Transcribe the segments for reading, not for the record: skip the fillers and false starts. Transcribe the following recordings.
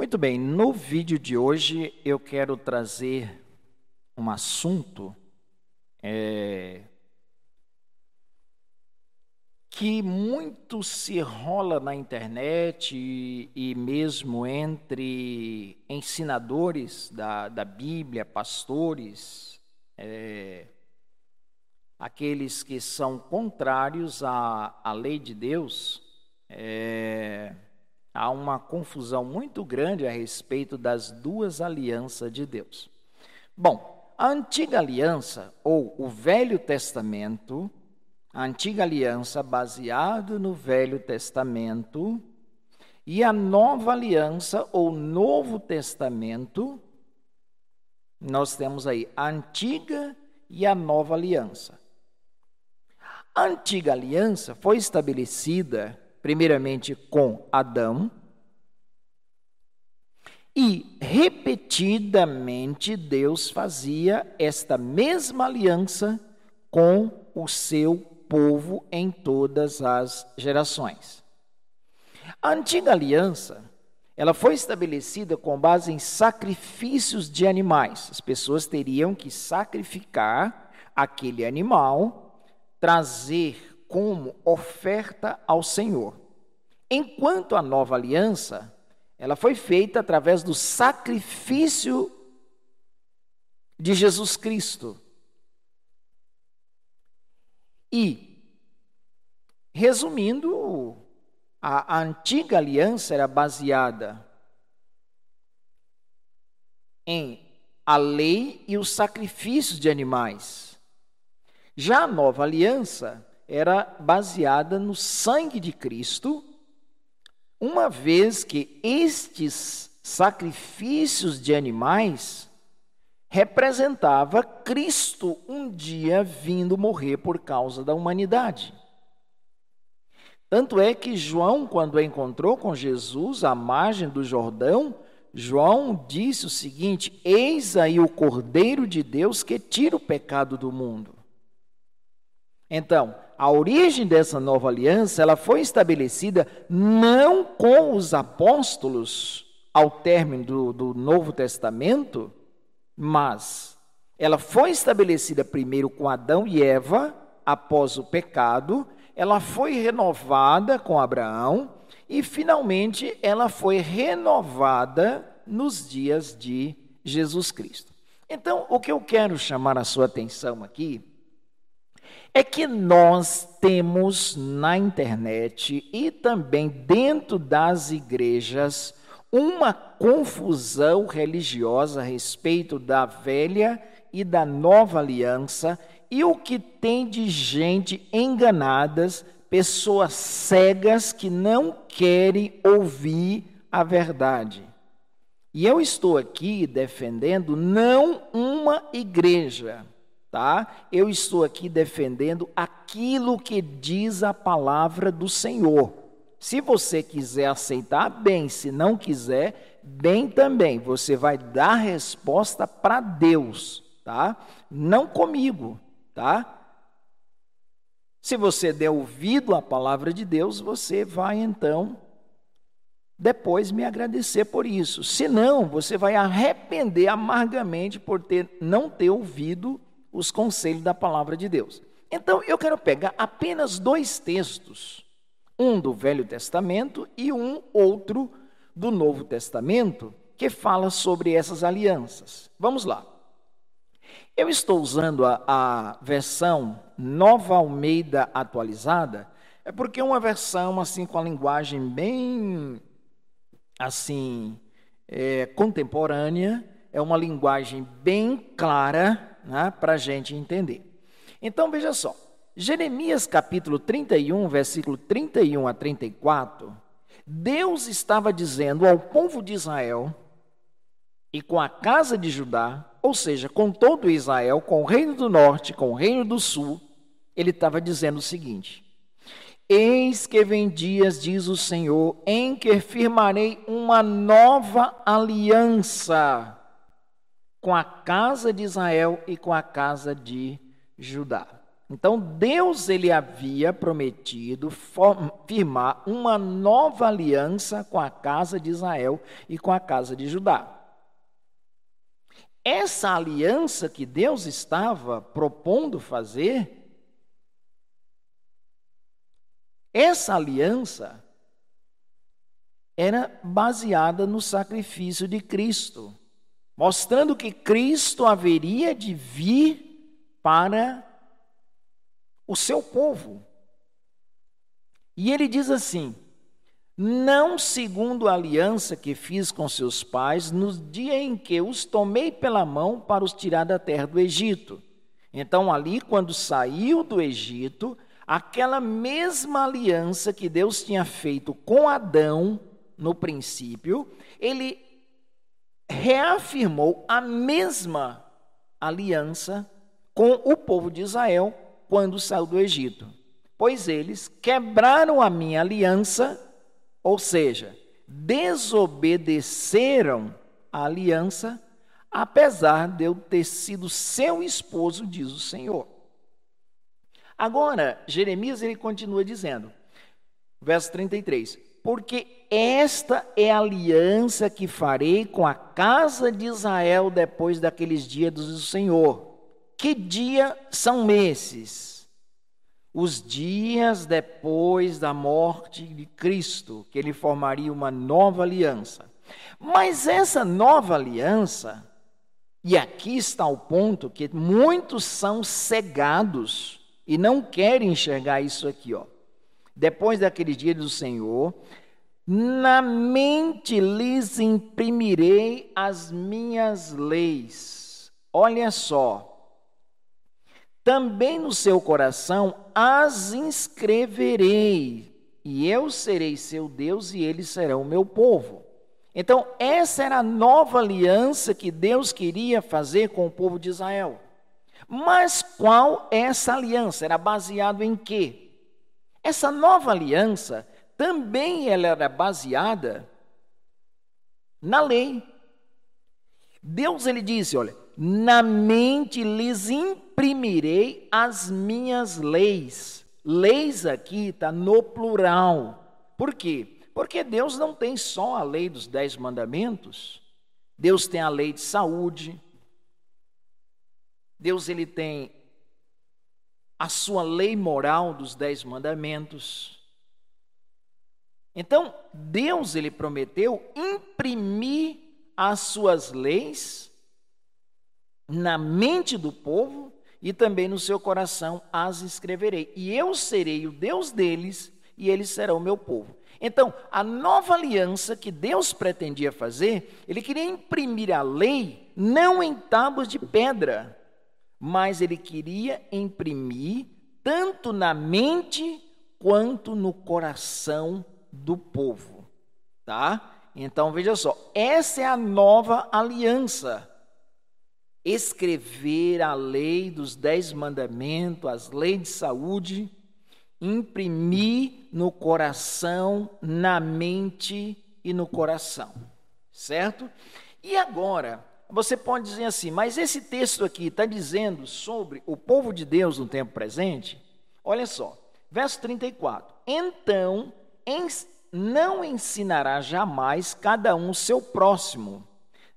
Muito bem, no vídeo de hoje eu quero trazer um assunto que muito se rola na internet e mesmo entre ensinadores da Bíblia, pastores, aqueles que são contrários à lei de Deus. Há uma confusão muito grande a respeito das duas alianças de Deus. Bom, a antiga aliança, ou o Velho Testamento, a antiga aliança baseada no Velho Testamento, e a nova aliança, ou Novo Testamento, nós temos aí a antiga e a nova aliança. A antiga aliança foi estabelecida primeiramente com Adão, e repetidamente Deus fazia esta mesma aliança com o seu povo em todas as gerações. A antiga aliança, ela foi estabelecida com base em sacrifícios de animais. As pessoas teriam que sacrificar aquele animal, trazer como oferta ao Senhor. Enquanto a nova aliança, ela foi feita através do sacrifício de Jesus Cristo. E, resumindo, a antiga aliança era baseada em a lei e os sacrifícios de animais. Já a nova aliança era baseada no sangue de Cristo, uma vez que estes sacrifícios de animais representava Cristo um dia vindo morrer por causa da humanidade. Tanto é que João, quando encontrou com Jesus à margem do Jordão, João disse o seguinte: eis aí o Cordeiro de Deus que tira o pecado do mundo. Então, a origem dessa nova aliança, ela foi estabelecida não com os apóstolos ao término do Novo Testamento, mas ela foi estabelecida primeiro com Adão e Eva, após o pecado, ela foi renovada com Abraão e, finalmente, ela foi renovada nos dias de Jesus Cristo. Então, o que eu quero chamar a sua atenção aqui é que nós temos na internet e também dentro das igrejas uma confusão religiosa a respeito da velha e da nova aliança, e o que tem de gente enganadas, pessoas cegas que não querem ouvir a verdade. E eu estou aqui defendendo não uma igreja, tá? Eu estou aqui defendendo aquilo que diz a palavra do Senhor. Se você quiser aceitar, bem. Se não quiser, bem também. Você vai dar resposta para Deus, tá? Não comigo, tá? Se você der ouvido à palavra de Deus, você vai então depois me agradecer por isso. Se não, você vai arrepender amargamente por não ter ouvido os conselhos da palavra de Deus. Então, eu quero pegar apenas dois textos, um do Velho Testamento e um outro do Novo Testamento, que fala sobre essas alianças. Vamos lá. Eu estou usando a versão Nova Almeida atualizada, é porque é uma versão assim com a linguagem bem assim contemporânea, é uma linguagem bem clara, né, para a gente entender. Então, veja só, Jeremias capítulo 31, versículo 31 a 34, Deus estava dizendo ao povo de Israel e com a casa de Judá, ou seja, com todo Israel, com o reino do norte, com o reino do sul, ele estava dizendo o seguinte: eis que vem dias, diz o Senhor, em que firmarei uma nova aliança com a casa de Israel e com a casa de Judá. Então, Deus ele havia prometido firmar uma nova aliança com a casa de Israel e com a casa de Judá. Essa aliança que Deus estava propondo fazer, essa aliança era baseada no sacrifício de Cristo, mostrando que Cristo haveria de vir para o seu povo. E ele diz assim: não segundo a aliança que fiz com seus pais no dia em que os tomei pela mão para os tirar da terra do Egito. Então ali, quando saiu do Egito, aquela mesma aliança que Deus tinha feito com Adão no princípio, ele reafirmou a mesma aliança com o povo de Israel quando saiu do Egito. Pois eles quebraram a minha aliança, ou seja, desobedeceram a aliança, apesar de eu ter sido seu esposo, diz o Senhor. Agora, Jeremias ele continua dizendo, verso 33, porque esta é a aliança que farei com a casa de Israel depois daqueles dias do Senhor. Que dia são esses? Os dias depois da morte de Cristo, que ele formaria uma nova aliança. Mas essa nova aliança, e aqui está o ponto que muitos são cegados e não querem enxergar isso aqui, ó. Depois daqueles dias do Senhor, na mente lhes imprimirei as minhas leis. Olha só. Também no seu coração as inscreverei, e eu serei seu Deus e eles serão meu povo. Então, essa era a nova aliança que Deus queria fazer com o povo de Israel. Mas qual é essa aliança? Era baseado em quê? Essa nova aliança também ela era baseada na lei. Deus ele disse, olha, na mente lhes imprimirei as minhas leis. Leis aqui está no plural. Por quê? Porque Deus não tem só a lei dos 10 mandamentos. Deus tem a lei de saúde. Deus ele tem a sua lei moral dos 10 mandamentos. Então, Deus ele prometeu imprimir as suas leis na mente do povo e também no seu coração as escreverei. E eu serei o Deus deles e eles serão o meu povo. Então, a nova aliança que Deus pretendia fazer, ele queria imprimir a lei não em tábuas de pedra, mas ele queria imprimir tanto na mente quanto no coração do povo, tá? Então, veja só, essa é a nova aliança. Escrever a lei dos 10 mandamentos, as leis de saúde, imprimir no coração, na mente e no coração, certo? E agora, você pode dizer assim, mas esse texto aqui está dizendo sobre o povo de Deus no tempo presente? Olha só, verso 34. Então, não ensinará jamais cada um o seu próximo,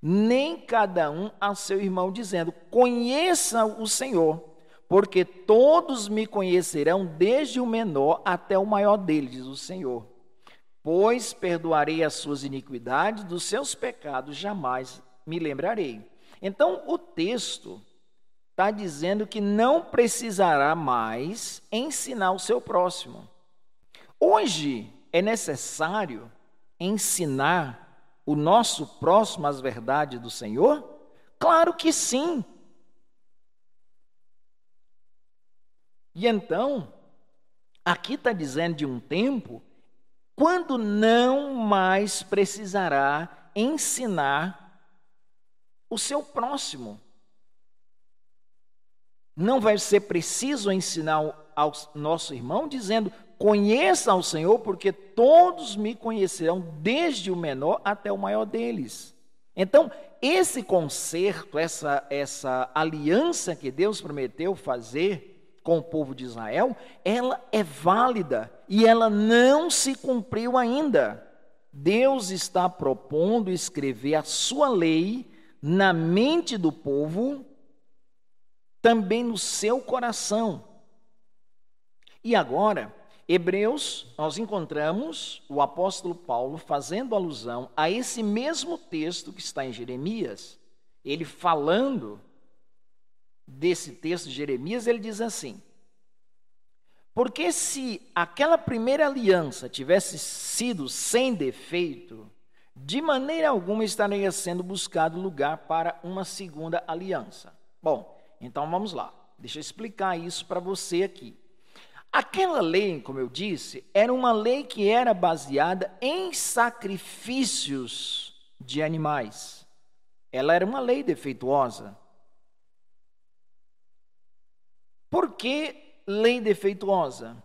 nem cada um a seu irmão, dizendo, conheça o Senhor, porque todos me conhecerão, desde o menor até o maior deles, diz o Senhor. Pois perdoarei as suas iniquidades, dos seus pecados jamais me lembrarei. Então, o texto está dizendo que não precisará mais ensinar o seu próximo. Hoje é necessário ensinar o nosso próximo as verdades do Senhor? Claro que sim. E então, aqui está dizendo de um tempo quando não mais precisará ensinar o seu próximo. Não vai ser preciso ensinar ao nosso irmão dizendo, conheça ao Senhor, porque todos me conhecerão, desde o menor até o maior deles. Então, esse concerto, essa aliança que Deus prometeu fazer com o povo de Israel, ela é válida e ela não se cumpriu ainda. Deus está propondo escrever a sua lei na mente do povo, também no seu coração. E agora, Hebreus, nós encontramos o apóstolo Paulo fazendo alusão a esse mesmo texto que está em Jeremias. Ele falando desse texto de Jeremias, ele diz assim: porque se aquela primeira aliança tivesse sido sem defeito, de maneira alguma estaria sendo buscado lugar para uma segunda aliança. Bom, então vamos lá. Deixa eu explicar isso para você aqui. Aquela lei, como eu disse, era uma lei que era baseada em sacrifícios de animais. Ela era uma lei defeituosa. Por que lei defeituosa?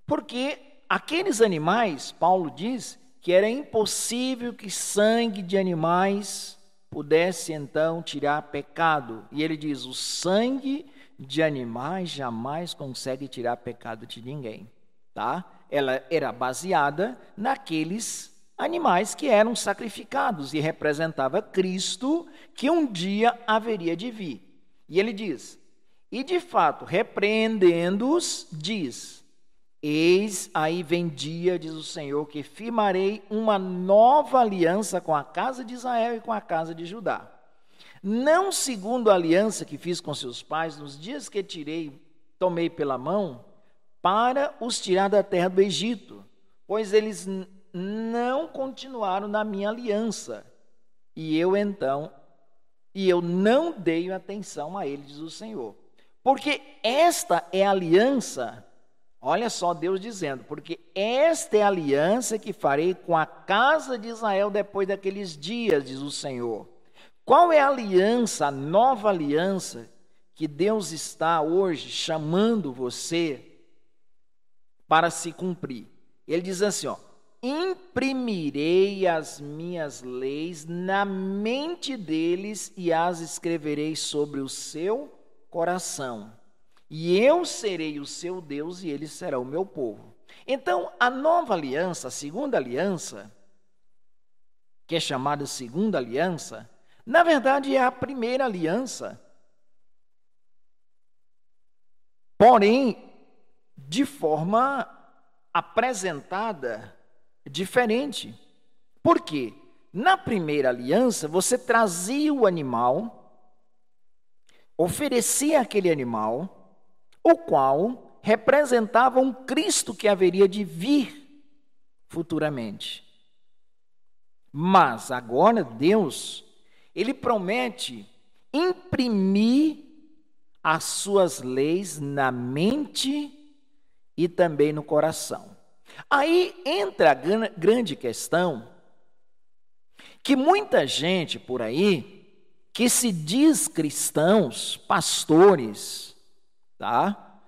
Porque aqueles animais, Paulo diz, que era impossível que sangue de animais pudesse então tirar pecado. E ele diz, o sangue de animais jamais consegue tirar pecado de ninguém, tá? Ela era baseada naqueles animais que eram sacrificados e representava Cristo que um dia haveria de vir. E ele diz, e de fato, repreendendo-os, diz, eis aí vem dia, diz o Senhor, que firmarei uma nova aliança com a casa de Israel e com a casa de Judá. Não segundo a aliança que fiz com seus pais nos dias que tomei pela mão, para os tirar da terra do Egito, pois eles não continuaram na minha aliança, e eu não dei atenção a ele, diz o Senhor. Porque esta é a aliança, olha só Deus dizendo, porque esta é a aliança que farei com a casa de Israel depois daqueles dias, diz o Senhor. Qual é a aliança, a nova aliança, que Deus está hoje chamando você para se cumprir? Ele diz assim, ó, imprimirei as minhas leis na mente deles e as escreverei sobre o seu coração. E eu serei o seu Deus e eles serão o meu povo. Então, a nova aliança, a segunda aliança, que é chamada segunda aliança, na verdade é a primeira aliança. Porém, de forma apresentada diferente. Por quê? Na primeira aliança, você trazia o animal, oferecia aquele animal, o qual representava um Cristo que haveria de vir futuramente. Mas agora Deus, Ele promete imprimir as suas leis na mente e também no coração. Aí entra a grande questão, que muita gente por aí, que se diz cristãos, pastores, tá?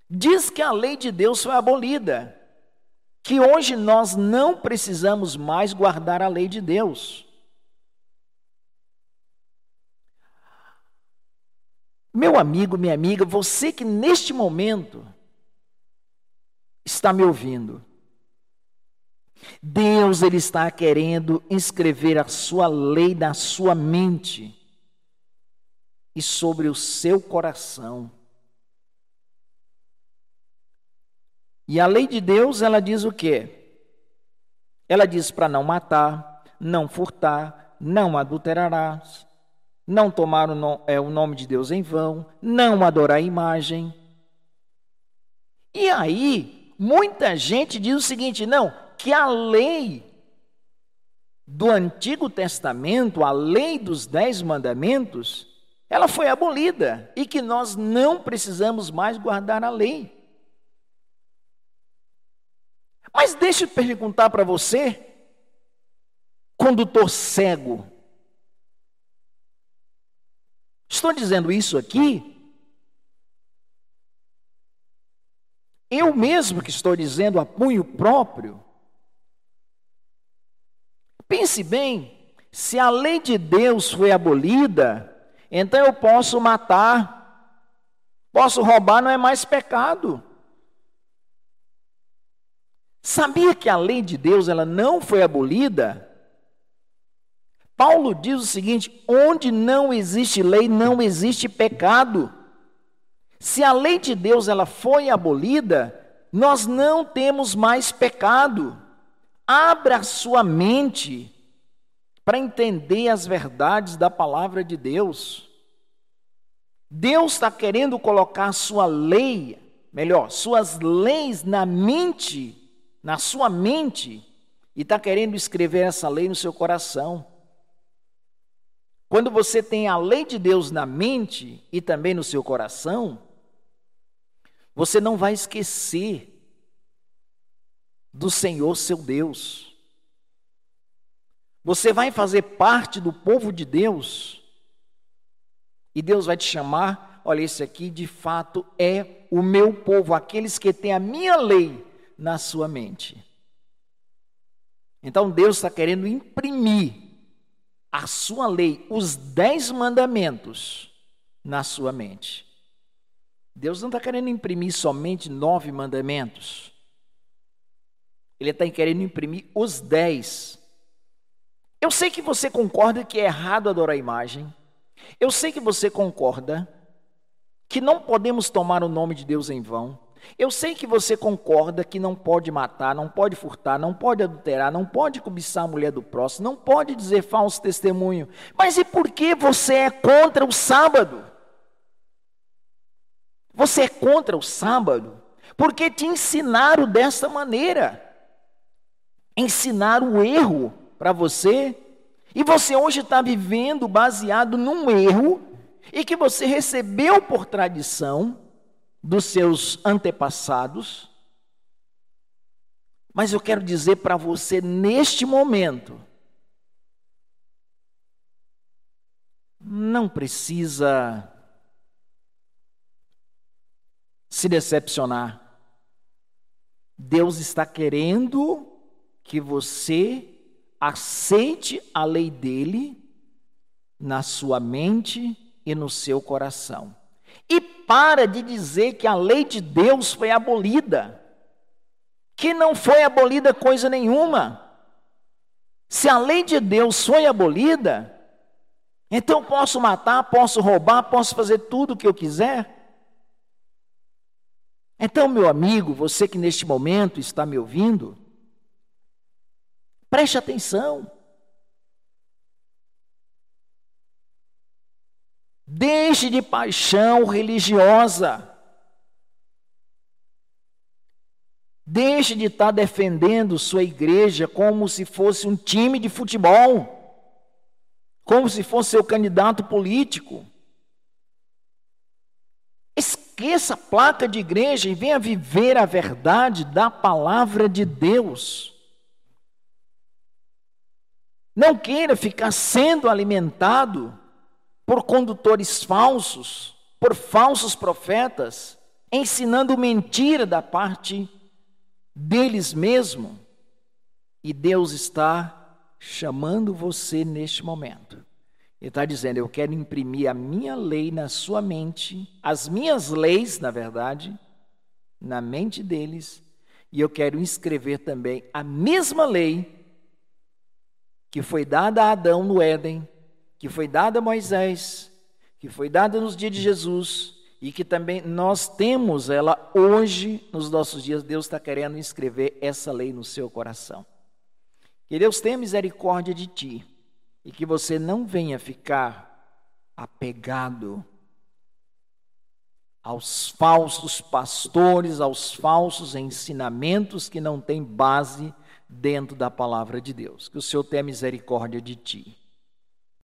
Diz que a lei de Deus foi abolida, que hoje nós não precisamos mais guardar a lei de Deus. Meu amigo, minha amiga, você que neste momento está me ouvindo, Deus, Ele está querendo inscrever a sua lei na sua mente e sobre o seu coração. E a lei de Deus, ela diz o quê? Ela diz para não matar, não furtar, não adulterarás, não tomar o nome de Deus em vão, não adorar a imagem. E aí, muita gente diz o seguinte, não, que a lei do Antigo Testamento, a lei dos 10 mandamentos, ela foi abolida e que nós não precisamos mais guardar a lei. Mas deixa eu perguntar para você, condutor cego, estou dizendo isso aqui, eu mesmo que estou dizendo a punho próprio. Pense bem, se a lei de Deus foi abolida, então eu posso matar, Posso roubar não é mais pecado. Sabia que a lei de Deus ela não foi abolida? Paulo diz o seguinte: onde não existe lei, não existe pecado. Se a lei de Deus ela foi abolida, nós não temos mais pecado. Abra a sua mente para entender as verdades da palavra de Deus. Deus está querendo colocar sua lei, suas leis na sua mente, e está querendo escrever essa lei no seu coração. Quando você tem a lei de Deus na mente e também no seu coração, você não vai esquecer do Senhor seu Deus. Você vai fazer parte do povo de Deus e Deus vai te chamar: olha, esse aqui de fato é o meu povo, aqueles que têm a minha lei na sua mente. Então Deus está querendo imprimir a sua lei, os 10 mandamentos, na sua mente. Deus não está querendo imprimir somente 9 mandamentos. Ele está querendo imprimir os 10. Eu sei que você concorda que é errado adorar a imagem. Eu sei que você concorda que não podemos tomar o nome de Deus em vão. Eu sei que você concorda que não pode matar, não pode furtar, não pode adulterar, não pode cobiçar a mulher do próximo, não pode dizer falso testemunho. Mas e por que você é contra o sábado? Você é contra o sábado porque te ensinaram desta maneira. Ensinaram o erro para você. E você hoje está vivendo baseado num erro e que você recebeu por tradição dos seus antepassados. Mas eu quero dizer para você neste momento, não precisa se decepcionar. Deus está querendo que você aceite a lei dele na sua mente e no seu coração. E para de dizer que a lei de Deus foi abolida, que não foi abolida coisa nenhuma. Se a lei de Deus foi abolida, então posso matar, posso roubar, posso fazer tudo o que eu quiser. Então, meu amigo, você que neste momento está me ouvindo, preste atenção. Deixe de paixão religiosa. Deixe de estar defendendo sua igreja como se fosse um time de futebol, como se fosse seu candidato político. Esqueça a placa de igreja e venha viver a verdade da palavra de Deus. Não queira ficar sendo alimentado por condutores falsos, por falsos profetas, ensinando mentira da parte deles mesmos. E Deus está chamando você neste momento. Ele está dizendo: eu quero imprimir a minha lei na sua mente, as minhas leis, na verdade, na mente deles, e eu quero inscrever também a mesma lei que foi dada a Adão no Éden, que foi dada a Moisés, que foi dada nos dias de Jesus, e que também nós temos ela hoje, nos nossos dias. Deus está querendo inscrever essa lei no seu coração. Que Deus tenha misericórdia de ti, e que você não venha ficar apegado aos falsos pastores, aos falsos ensinamentos que não têm base dentro da palavra de Deus. Que o Senhor tenha misericórdia de ti.